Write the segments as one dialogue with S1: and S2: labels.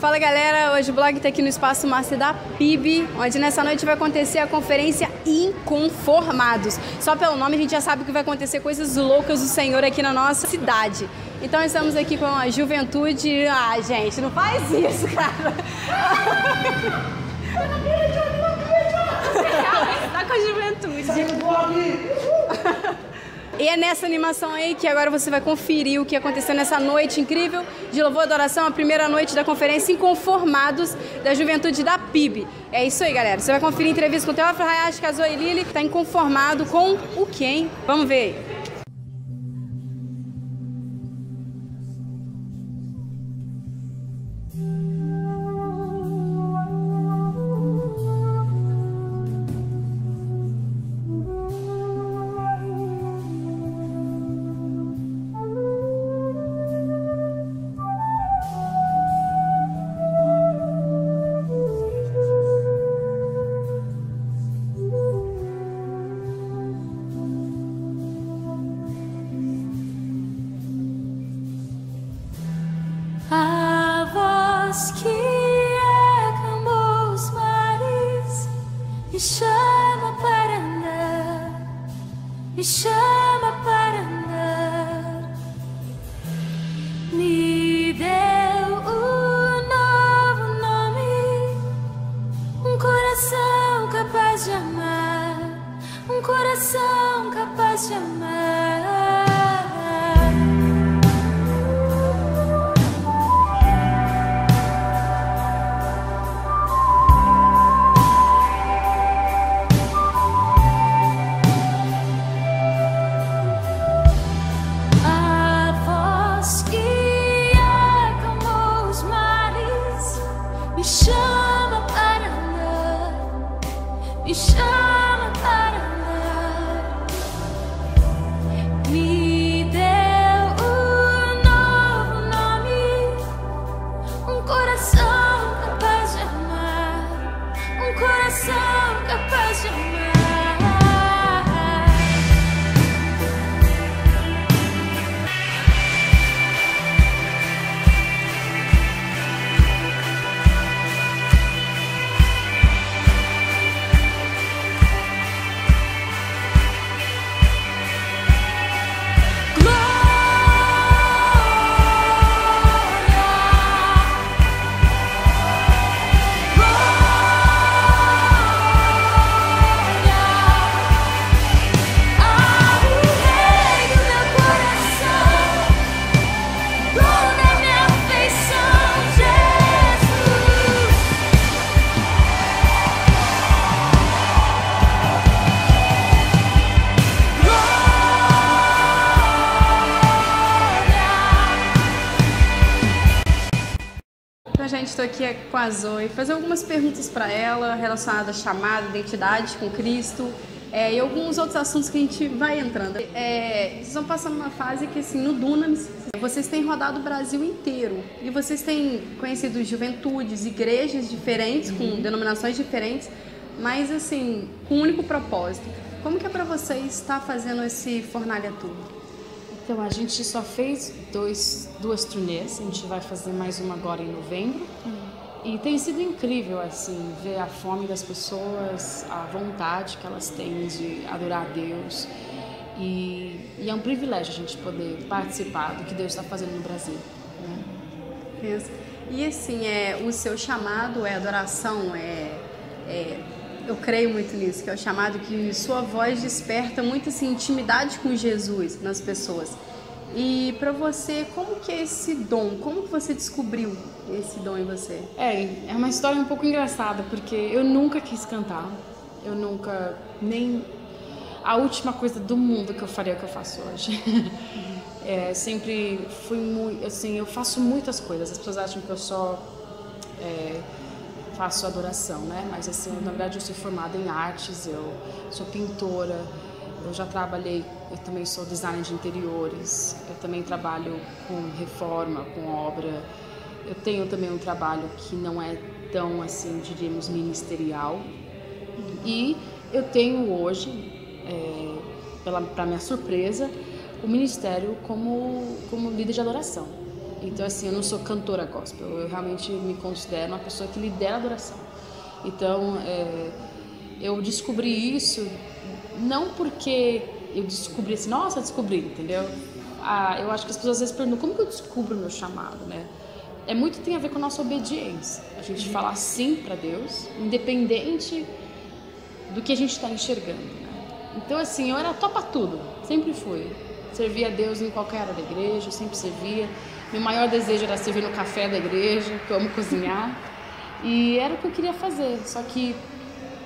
S1: Fala galera, hoje o blog está aqui no Espaço Master da PIB, onde nessa noite vai acontecer a conferência Inconformados. Só pelo nome a gente já sabe que vai acontecer coisas loucas do Senhor aqui na nossa cidade. Então estamos aqui com a juventude. Ah, gente, não faz isso, cara. Tá com a juventude. E é nessa animação aí que agora você vai conferir o que aconteceu nessa noite incrível de louvor e adoração, a primeira noite da conferência Inconformados da Juventude da PIB. É isso aí, galera. Você vai conferir entrevista com o Teófilo Hayashi, com a Zoe Lili, que tá inconformado com o quê, hein? Vamos ver aí.
S2: A voz que acalmou os mares me chama para andar, me chama para andar. Me deu um novo nome, um coração capaz de amar, um coração capaz de amar. Me chama para andar, me chama para andar. Me deu um novo nome, um coração capaz de amar, um coração capaz de amar.
S1: Gente, estou aqui com a Zoe, fazer algumas perguntas para ela relacionadas à chamada, identidade com Cristo e alguns outros assuntos que a gente vai entrando. Vocês estão passando uma fase que, assim, no Dunamis, vocês têm rodado o Brasil inteiro e vocês têm conhecido juventudes, igrejas diferentes, com denominações diferentes, mas, assim, com um único propósito. Como que é para vocês estar fazendo esse Fornalha Tour?
S3: Então, a gente só fez duas turnês, a gente vai fazer mais uma agora em novembro. E tem sido incrível, assim, ver a fome das pessoas, a vontade que elas têm de adorar a Deus. E é um privilégio a gente poder participar do que Deus está fazendo no Brasil.
S1: Né? E assim, o seu chamado é adoração, eu creio muito nisso, que é o chamado que sua voz desperta muita, assim, intimidade com Jesus nas pessoas. E para você, como que é esse dom? Como que você descobriu esse dom em você?
S3: É uma história um pouco engraçada, porque eu nunca quis cantar, eu nunca, nem a última coisa do mundo que eu faria é o que eu faço hoje. Sempre fui muito, assim, eu faço muitas coisas, as pessoas acham que eu só faço adoração, né? Mas assim, na verdade eu sou formada em artes, eu sou pintora, eu já trabalhei, eu também sou designer de interiores, eu também trabalho com reforma, com obra. Eu tenho também um trabalho que não é tão, assim, diríamos, ministerial. E eu tenho hoje, para minha surpresa, o ministério como líder de adoração. Então, assim, eu não sou cantora gospel, eu realmente me considero uma pessoa que lidera a adoração. Então, eu descobri isso não porque eu descobri assim, nossa, descobri, entendeu? Eu acho que as pessoas às vezes perguntam, como que eu descubro o meu chamado, né? Tem a ver com a nossa obediência. A gente falar sim para Deus, independente do que a gente está enxergando, né? Então, assim, eu era topa tudo, sempre fui. Servia a Deus em qualquer área da igreja, eu sempre servia. Meu maior desejo era servir no café da igreja, que eu amo cozinhar. E era o que eu queria fazer, só que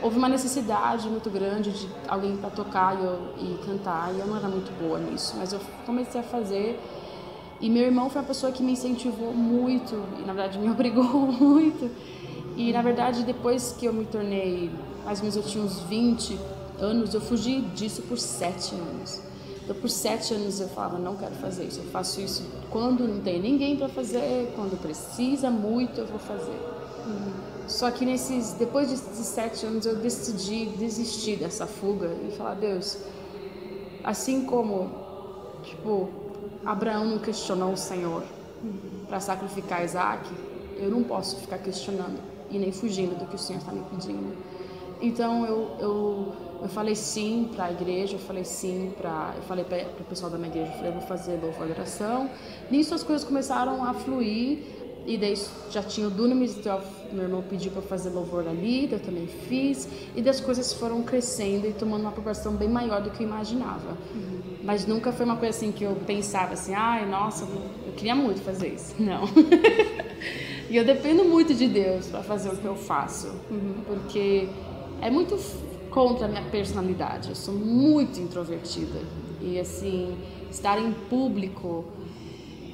S3: houve uma necessidade muito grande de alguém para tocar e cantar, e eu não era muito boa nisso, mas eu comecei a fazer. E meu irmão foi uma pessoa que me incentivou muito, e na verdade me obrigou muito. E na verdade, depois que eu me tornei, mais ou menos eu tinha uns 20 anos, eu fugi disso por 7 anos. Então, por 7 anos eu falava, não quero fazer isso, eu faço isso quando não tem ninguém para fazer, quando precisa muito eu vou fazer. Só que depois de 7 anos eu decidi desistir dessa fuga e falar, Deus, assim como, Abraão não questionou o Senhor para sacrificar Isaac, eu não posso ficar questionando e nem fugindo do que o Senhor está me pedindo. Então eu falei sim para a igreja, eu falei para o pessoal da minha igreja, eu falei, eu vou fazer louvor e adoração. Nisso as coisas começaram a fluir, e daí já tinha o Dunamis, então meu irmão pediu para fazer louvor ali, eu também fiz, e das coisas foram crescendo e tomando uma proporção bem maior do que eu imaginava. Mas nunca foi uma coisa assim que eu pensava assim, ai, nossa, eu queria muito fazer isso. Não. E eu dependo muito de Deus para fazer o que eu faço, porque é muito contra a minha personalidade. Eu sou muito introvertida e assim, estar em público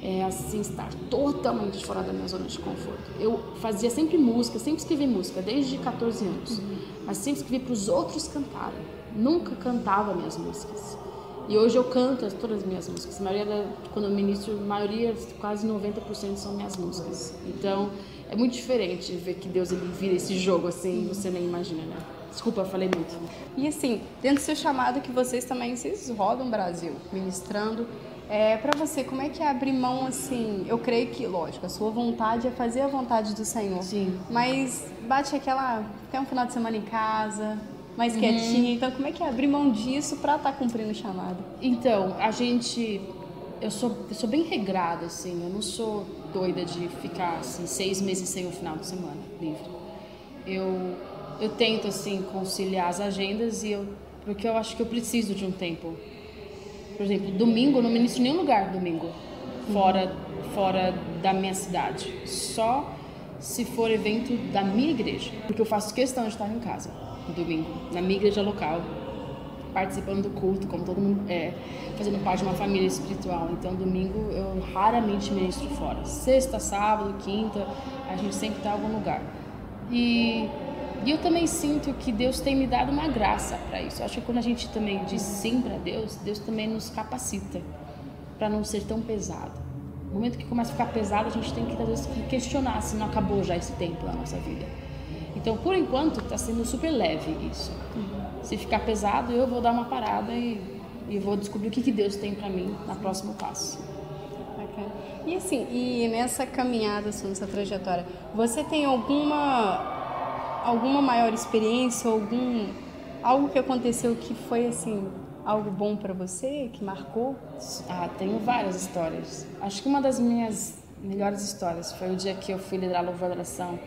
S3: é assim, estar totalmente fora da minha zona de conforto. Eu fazia sempre música, sempre escrevi música, desde 14 anos, mas sempre escrevi para os outros cantarem. Nunca cantava minhas músicas. E hoje eu canto todas as minhas músicas. Quando eu ministro, a maioria, quase 90% são minhas músicas. Então, é muito diferente ver que Deus ele vira esse jogo assim, você nem imagina, né? Desculpa, eu falei muito.
S1: E assim, dentro do seu chamado que vocês rodam o Brasil, ministrando, para você, como é que é abrir mão assim? Eu creio que, lógico, a sua vontade é fazer a vontade do Senhor.
S3: Sim.
S1: Mas bate ficar um final de semana em casa, mais quietinha. Então, como é que é abrir mão disso para estar cumprindo o chamado?
S3: Então, eu sou bem regrada, assim, eu não sou doida de ficar, assim, 6 meses sem o final de semana livre. Eu tento, assim, conciliar as agendas porque eu acho que eu preciso de um tempo. Por exemplo, domingo, eu não ministro em nenhum lugar domingo, fora da minha cidade. Só se for evento da minha igreja, porque eu faço questão de estar em casa no domingo, na minha igreja local, participando do culto, como todo mundo fazendo parte de uma família espiritual. Então, domingo eu raramente ministro fora. Sexta, sábado, quinta, a gente sempre está em algum lugar. E eu também sinto que Deus tem me dado uma graça para isso. Eu acho que quando a gente também diz sim para Deus, Deus também nos capacita para não ser tão pesado. No momento que começa a ficar pesado, a gente tem que, às vezes, questionar se não acabou já esse tempo da nossa vida. Então, por enquanto, está sendo super leve isso. Se ficar pesado, eu vou dar uma parada e vou descobrir o que Deus tem para mim no próximo passo.
S1: Bacana. E assim, nessa caminhada, assim, nessa trajetória, você tem alguma maior experiência, algo que aconteceu que foi assim, algo bom para você, que marcou?
S3: Tenho várias histórias. Acho que uma das minhas melhores histórias foi o dia que eu fui liderar louvor e adoração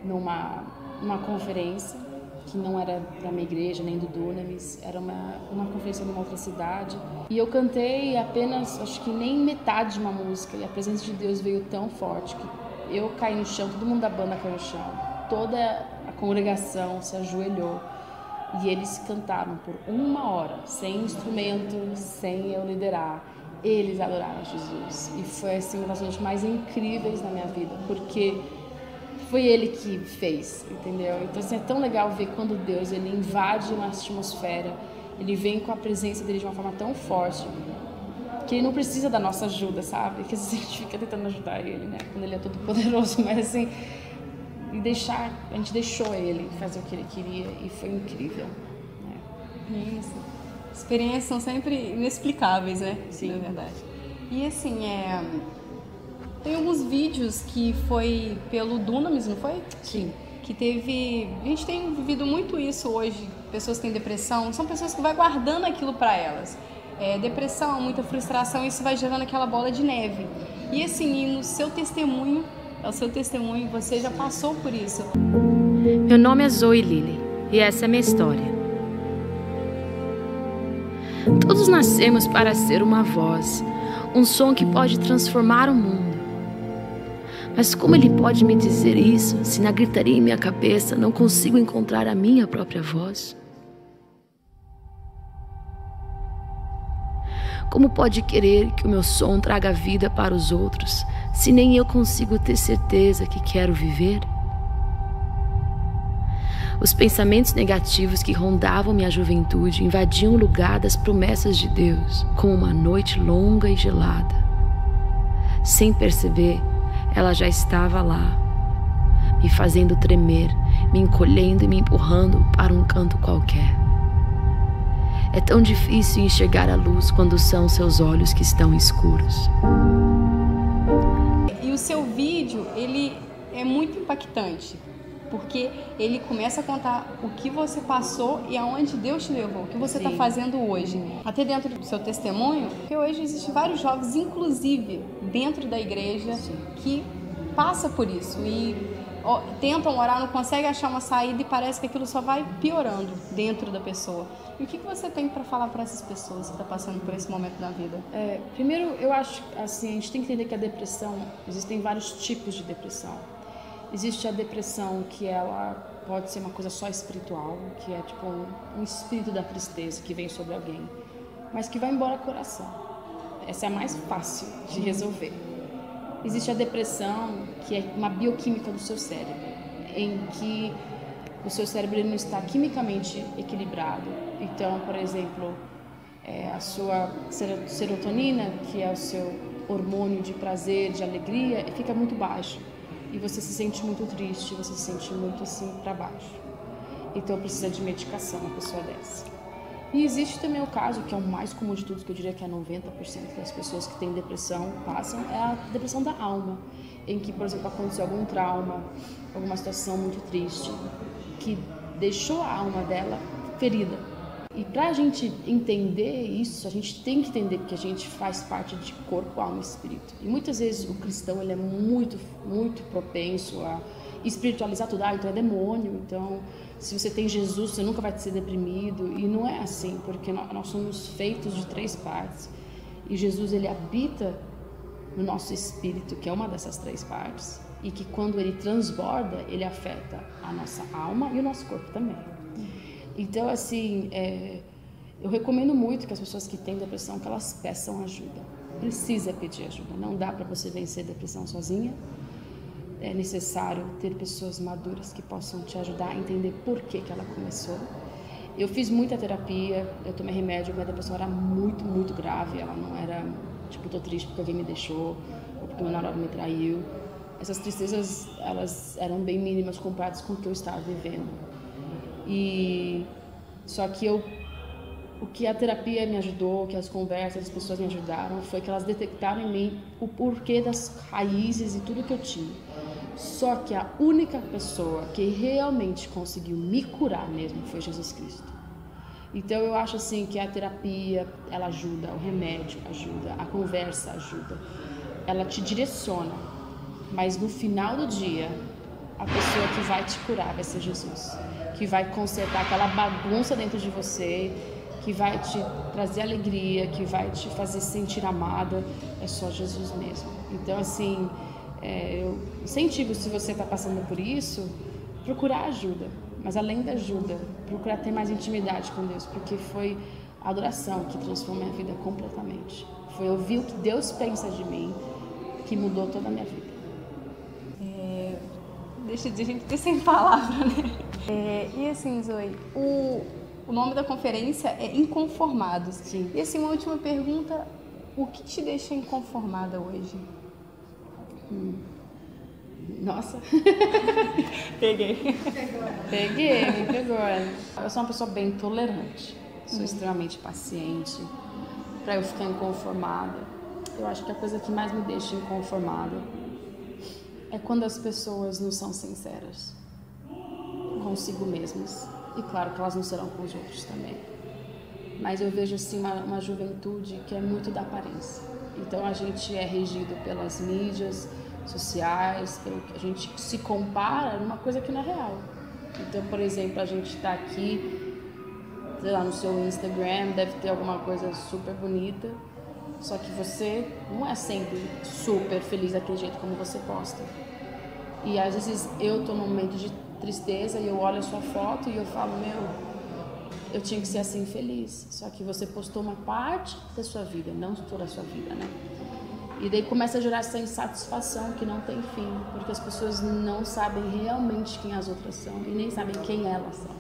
S3: numa conferência que não era da minha igreja nem do Dunamis, era uma conferência numa outra cidade, e eu cantei apenas, acho que nem metade de uma música, e a presença de Deus veio tão forte que eu caí no chão, todo mundo da banda caiu no chão, toda a congregação se ajoelhou e eles cantaram por 1 hora, sem instrumento, sem eu liderar. Eles adoraram Jesus e foi assim uma das coisas mais incríveis na minha vida, porque foi Ele que fez, entendeu? Então assim, é tão legal ver quando Deus ele invade uma atmosfera, Ele vem com a presença dele de uma forma tão forte que Ele não precisa da nossa ajuda, sabe? Que a gente fica tentando ajudar Ele, né? Quando Ele é todo poderoso, mas assim, a gente deixou Ele fazer o que Ele queria e foi incrível, né?
S1: Isso. Experiências são sempre inexplicáveis, né?
S3: Sim.
S1: Na verdade. E assim, Tem alguns vídeos que foi pelo Dunamis, não foi?
S3: Sim.
S1: Que teve... A gente tem vivido muito isso hoje. Pessoas que têm depressão, são pessoas que vai guardando aquilo para elas. Depressão, muita frustração, isso vai gerando aquela bola de neve. E assim, no seu testemunho, é o seu testemunho, você já passou por isso.
S4: Meu nome é Zoe Lily e essa é a minha história. Todos nascemos para ser uma voz, um som que pode transformar o mundo. Mas como ele pode me dizer isso se na gritaria em minha cabeça não consigo encontrar a minha própria voz? Como pode querer que o meu som traga vida para os outros se nem eu consigo ter certeza que quero viver? Os pensamentos negativos que rondavam minha juventude invadiam o lugar das promessas de Deus, como uma noite longa e gelada. Sem perceber, ela já estava lá, me fazendo tremer, me encolhendo e me empurrando para um canto qualquer. É tão difícil enxergar a luz quando são seus olhos que estão escuros.
S1: E o seu vídeo, ele é muito impactante. Porque ele começa a contar o que você passou e aonde Deus te levou, o que você está fazendo hoje. Até dentro do seu testemunho, porque hoje existem vários jovens, inclusive dentro da igreja, que passa por isso e tentam orar, não conseguem achar uma saída e parece que aquilo só vai piorando dentro da pessoa. E o que você tem para falar para essas pessoas que estão passando por esse momento da vida?
S3: Primeiro, eu acho assim, a gente tem que entender que a depressão, existem vários tipos de depressão. Existe a depressão que ela pode ser uma coisa só espiritual, que é tipo um espírito da tristeza que vem sobre alguém, mas que vai embora do coração. Essa é a mais fácil de resolver. Existe a depressão que é uma bioquímica do seu cérebro, em que o seu cérebro não está quimicamente equilibrado. Então, por exemplo, a sua serotonina, que é o seu hormônio de prazer, de alegria, fica muito baixo. E você se sente muito triste, você se sente muito assim para baixo. Então precisa de medicação, uma pessoa dessa. E existe também o caso, que é o mais comum de todos, que eu diria que é 90% das pessoas que têm depressão passam, é a depressão da alma, em que, por exemplo, aconteceu algum trauma, alguma situação muito triste, que deixou a alma dela ferida. E para a gente entender isso, a gente tem que entender que a gente faz parte de corpo, alma e espírito. E muitas vezes o cristão ele é muito, muito propenso a espiritualizar tudo. Então é demônio, então se você tem Jesus, você nunca vai ser deprimido. E não é assim, porque nós somos feitos de 3 partes. E Jesus ele habita no nosso espírito, que é uma dessas 3 partes. E que quando ele transborda, ele afeta a nossa alma e o nosso corpo também. Então, assim, eu recomendo muito que as pessoas que têm depressão, que elas peçam ajuda. Precisa pedir ajuda. Não dá para você vencer a depressão sozinha. É necessário ter pessoas maduras que possam te ajudar a entender por que ela começou. Eu fiz muita terapia, eu tomei remédio, minha depressão era muito, muito grave. Ela não era, tipo, tô triste porque alguém me deixou, ou porque meu namorado me traiu. Essas tristezas, elas eram bem mínimas comparadas com o que eu estava vivendo. Só que o que a terapia me ajudou, o que as conversas das pessoas me ajudaram, foi que elas detectaram em mim o porquê das raízes e tudo que eu tinha. Só que a única pessoa que realmente conseguiu me curar mesmo foi Jesus Cristo. Então eu acho assim que a terapia, ela ajuda, o remédio ajuda, a conversa ajuda, ela te direciona, mas no final do dia, a pessoa que vai te curar vai ser Jesus, que vai consertar aquela bagunça dentro de você, que vai te trazer alegria, que vai te fazer sentir amada, é só Jesus mesmo. Então, assim, eu incentivo, se você está passando por isso, procurar ajuda, mas além da ajuda, procurar ter mais intimidade com Deus, porque foi a adoração que transformou minha vida completamente. Foi ouvir o que Deus pensa de mim, que mudou toda a minha vida.
S1: Deixa de gente ter sem palavra, né? E assim, Zoe, o nome da conferência é Inconformados.
S3: Sim.
S1: E assim, uma última pergunta, o que te deixa inconformada hoje?
S3: Nossa.
S1: Peguei.
S3: Me pegou. Eu sou uma pessoa bem tolerante, sou extremamente paciente. Para eu ficar inconformada, eu acho que a coisa que mais me deixa inconformada é quando as pessoas não são sinceras consigo mesmas. E claro que elas não serão com os outros também. Mas eu vejo assim uma juventude que é muito da aparência. Então a gente é regido pelas mídias sociais, pelo que a gente se compara numa coisa que não é real. Então, por exemplo, a gente está aqui, sei lá, no seu Instagram, deve ter alguma coisa super bonita, só que você não é sempre super feliz daquele jeito como você posta. E às vezes eu tô num momento de tristeza e eu olho a sua foto e eu falo, eu tinha que ser assim feliz. Só que você postou uma parte da sua vida, não toda a sua vida, né? E daí começa a gerar essa insatisfação que não tem fim, porque as pessoas não sabem realmente quem as outras são e nem sabem quem elas são.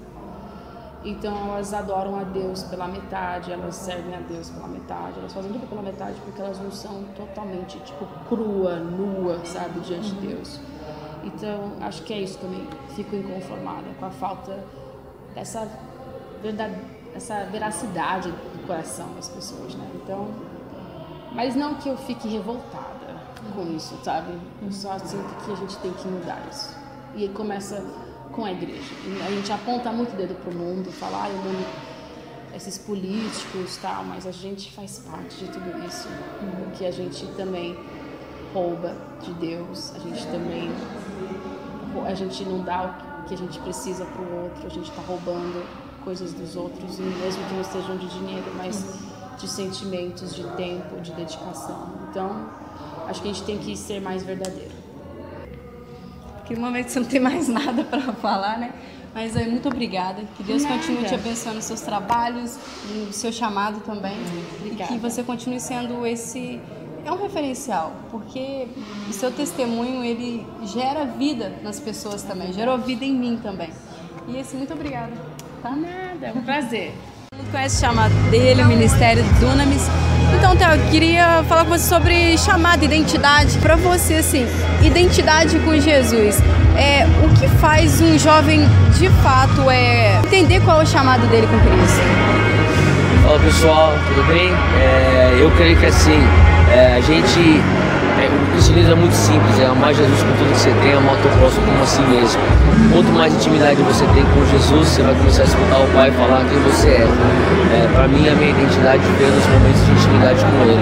S3: Então elas adoram a Deus pela metade, elas servem a Deus pela metade, elas fazem tudo pela metade porque elas não são totalmente, tipo, crua, nua, sabe, diante de Deus. Então acho que é isso que eu me fico inconformada, com a falta dessa veracidade do coração das pessoas, né? Então, mas não que eu fique revoltada com isso, sabe? Eu só sinto que a gente tem que mudar isso. E aí começa com a igreja. E a gente aponta muito o dedo pro mundo, fala, o mundo, esses políticos e tal, mas a gente faz parte de tudo isso. Porque a gente também rouba de Deus, a gente não dá o que a gente precisa pro outro, a gente tá roubando coisas dos outros, e mesmo que não sejam de dinheiro, mas de sentimentos, de tempo, de dedicação. Então, acho que a gente tem que ser mais verdadeiro.
S1: Naquele momento você não tem mais nada para falar, né? Mas aí, muito obrigada. Que Deus continue te abençoando nos seus trabalhos, no seu chamado também.
S3: Obrigada.
S1: E que você continue sendo esse... É um referencial, porque o seu testemunho, ele gera vida nas pessoas também, gerou vida em mim também. E assim, muito obrigada.
S3: Tá nada, é um prazer.
S1: Todo mundo conhece o chamado dele, o Ministério Dunamis. Então, Theo, eu queria falar com você sobre chamado, identidade. Para você, assim, identidade com Jesus. O que faz um jovem, de fato, entender qual é o chamado dele com Cristo?
S5: Fala pessoal, tudo bem? Eu creio que assim, o cristianismo é muito simples, é amar Jesus com tudo que você tem, amar o teu próximo como a si mesmo. Quanto mais intimidade você tem com Jesus, você vai começar a escutar o Pai falar quem você é. Para mim, a minha identidade veio nos momentos de intimidade com Ele.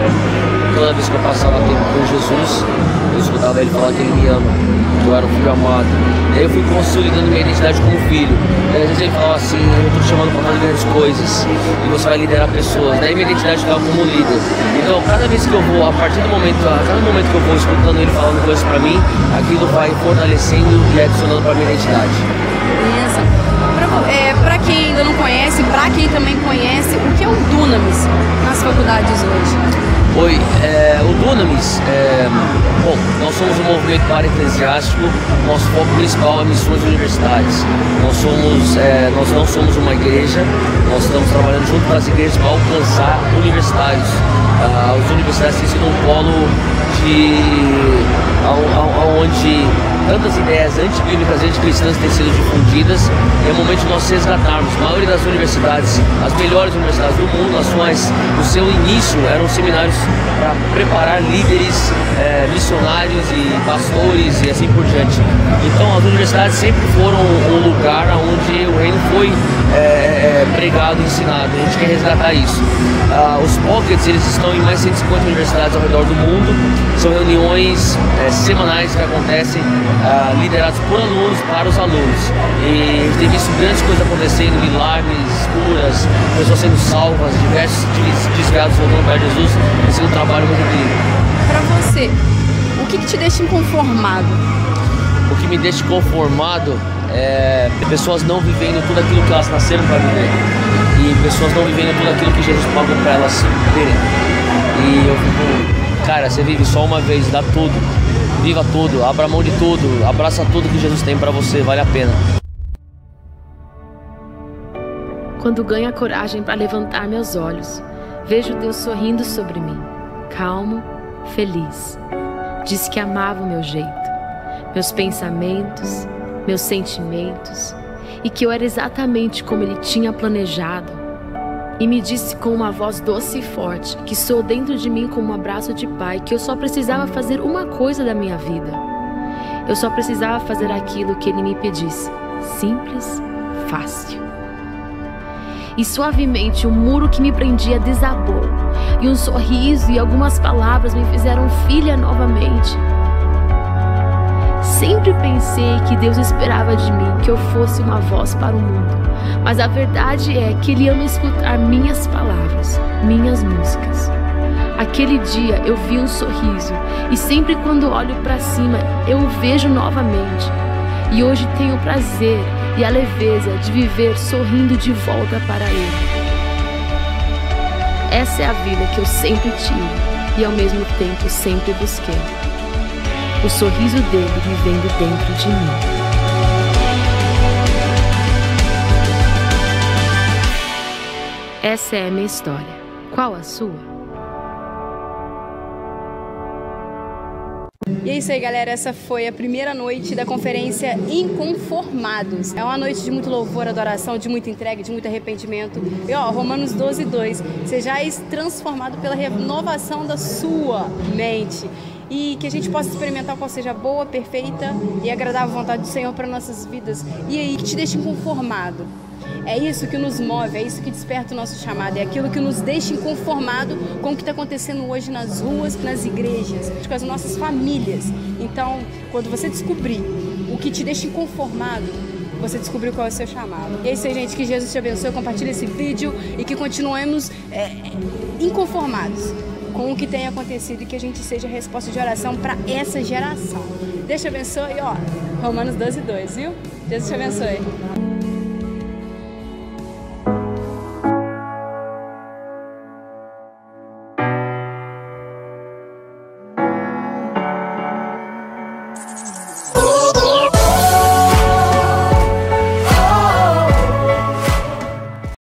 S5: Toda vez que eu passava tempo com Jesus, eu escutava Ele falar que Ele me ama, que eu era um filho amado. E aí eu fui consolidando minha identidade como filho. E às vezes Ele falava assim, eu estou te chamando para fazer grandes coisas, e você vai liderar pessoas. Daí minha identidade ficava como líder. Então, cada vez que eu vou, a partir do momento, cada momento que eu vou escutando Ele falando coisas para mim, aquilo vai fortalecendo e adicionando para minha identidade.
S1: Beleza. Para quem ainda não conhece, para quem também conhece, o que é o Dunamis nas faculdades hoje?
S5: Oi, o Dunamis, bom, nós somos um movimento para-eclesiástico, nosso foco principal é missões de universidades. Nós não somos uma igreja, nós estamos trabalhando junto com as igrejas para alcançar universitários. As universidades têm sido um polo onde tantas ideias antibíblicas, anticristãs têm sido difundidas, e é o momento de nós resgatarmos. A maioria das universidades, as melhores universidades do mundo, as quais no seu início eram seminários para preparar líderes, missionários e pastores e assim por diante. Então as universidades sempre foram um lugar onde o reino foi pregado e ensinado. A gente quer resgatar isso. Os pockets, eles estão em mais de 150 universidades ao redor do mundo. São reuniões semanais que acontecem, liderados por alunos para os alunos. E a gente tem visto grandes coisas acontecendo, milagres, curas, pessoas sendo salvas, diversos desviados voltando para Jesus. Tem sido um trabalho muito incrível.
S1: Para você, o que te deixa inconformado?
S5: O que me deixa conformado é pessoas não vivendo tudo aquilo que elas nasceram para viver. E pessoas não vivendo tudo aquilo que Jesus pagou para elas viverem. E eu fico, cara, você vive só uma vez, dá tudo. Viva tudo, abra mão de tudo, abraça tudo que Jesus tem para você, vale a pena.
S4: Quando ganho a coragem para levantar meus olhos, vejo Deus sorrindo sobre mim, calmo, feliz. Disse que amava o meu jeito, meus pensamentos, meus sentimentos, e que eu era exatamente como Ele tinha planejado. e me disse com uma voz doce e forte, que soou dentro de mim como um abraço de pai, que eu só precisava fazer uma coisa da minha vida. Eu só precisava fazer aquilo que ele me pedisse. Simples, fácil. E suavemente o muro que me prendia desabou, e um sorriso e algumas palavras me fizeram filha novamente. Sempre pensei que Deus esperava de mim que eu fosse uma voz para o mundo, mas a verdade é que Ele ama escutar minhas palavras, minhas músicas. Aquele dia eu vi um sorriso, e sempre quando olho para cima eu o vejo novamente. E hoje tenho o prazer e a leveza de viver sorrindo de volta para Ele. Essa é a vida que eu sempre tive e ao mesmo tempo sempre busquei. O sorriso dele vivendo dentro de mim. Essa é a minha história. Qual a sua?
S1: E é isso aí, galera, essa foi a primeira noite da conferência Inconformados. É uma noite de muito louvor, adoração, de muita entrega, de muito arrependimento. E ó, Romanos 12:2, sejais transformado pela renovação da sua mente. E que a gente possa experimentar qual seja a boa, perfeita e agradável vontade do Senhor para nossas vidas. E aí, que te deixe inconformado. É isso que nos move, é isso que desperta o nosso chamado, é aquilo que nos deixa inconformado com o que está acontecendo hoje nas ruas, nas igrejas, com as nossas famílias. Então, quando você descobrir o que te deixa inconformado, você descobriu qual é o seu chamado. E é isso aí, gente, que Jesus te abençoe, compartilhe esse vídeo e que continuemos inconformados com o que tem acontecido e que a gente seja resposta de oração para essa geração. Deus te abençoe, ó, Romanos 12:2, viu? Jesus te abençoe.